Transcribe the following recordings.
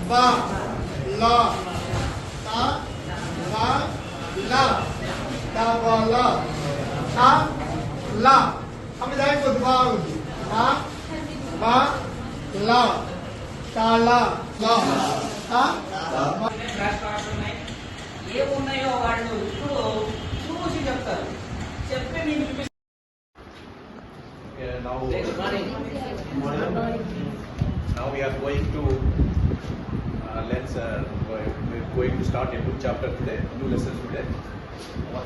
बा ला ता बा ला ता बा ला ता ला हम जाए को दुआ होगी ता बा ला ता ला ला ता ఏ ఉన్నాయో వాళ్ళు ఇప్పుడు చూసి చెప్తారు చెప్పి మీకు Now we are going to we're going to start a new chapter today, new lessons today.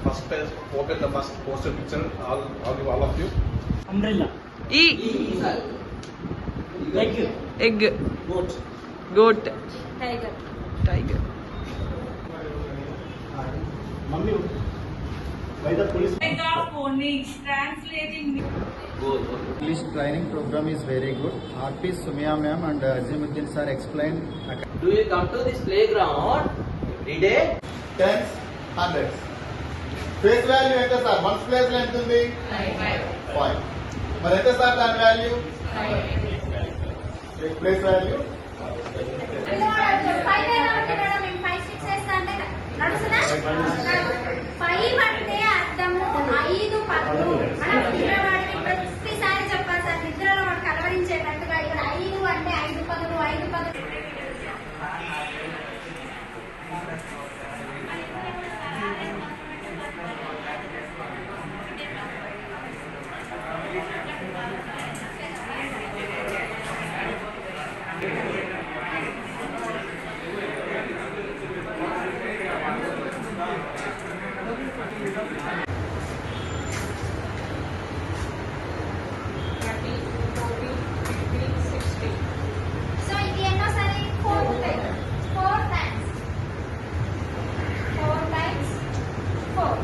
First, open the first poster picture. All of you. Umbrella. E. Egg. Egg. Goat. Goat. Tiger. Tiger. Mummy. Why the police? Translating. English training program is very good. RP Sumia ma'am and Azimuddin sir explained. Do you come to this playground every day? Tens, hundreds. Face value ఎంత sir? Ones place లో ఎంత ఉంది? 5. మరి ఎంత sir దాని value? Place value అంటే అర్థము 5 10 మనం నిద్రవాడిని ప్రతిసారి చెప్పాలి సార్. నిద్రలో వాడు కలవరించేటట్టుగా ఇక్కడ 5 అంటే 5 10 5 10. సో ఇది ఎన్నోసారి 4 times 4 times 4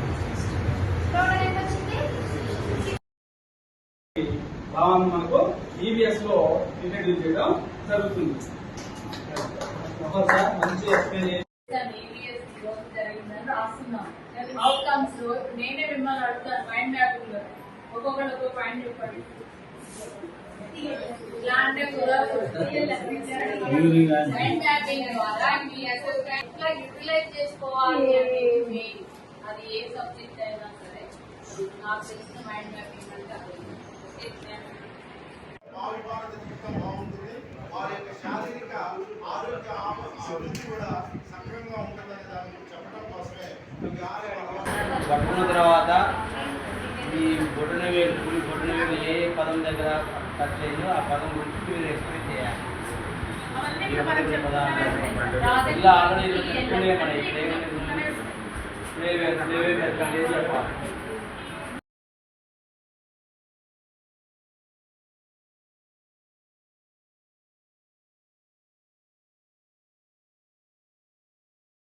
టోటల్ ఎంత వచ్చింది? భావాన్ని మనకు ఈవీఎస్ లో ఇంట్రడ్యూస్ చేయడం జరుగుతుంది. ఒకసారి మంచి ఎక్స్ప్లెయిన్ అవుట్కమ్స్ లో నేనే మిమ్మల్ని అడుగుతాను. మైండ్ మ్యాపింగ్ లో ఒక్కొక్కరు ఒక్కొక్క పాయింట్ చెప్పండి. ఇలా అంటే కూడా మైండ్ మ్యాపింగ్ ద్వారా మీ అసెస్మెంట్ ఎట్లా యూటిలైజ్ చేసుకోవాలి అనేది మెయిన్. అది ఏ సబ్జెక్ట్ అయినా సరే నాకు తెలిసిన మైండ్ మ్యాపింగ్ అంటే అది భావి భారత జీవితం బాగుంటుంది. వారి యొక్క శారీరక ఆరోగ్య అభివృద్ధి కూడా సక్రమంగా ఉంటుందనే దాని గురించి చెప్పడం కోసమే ఈ పట్టుకున్న తర్వాత ఈ బొటనవేలు కుడి బొటనవేలు ఏ పదం దగ్గర టచ్ అయిందో ఆ పదం గురించి మీరు ఎక్స్ప్లెయిన్ చేయాలి. ఇలా ఆల్రెడీ చెప్పాలి.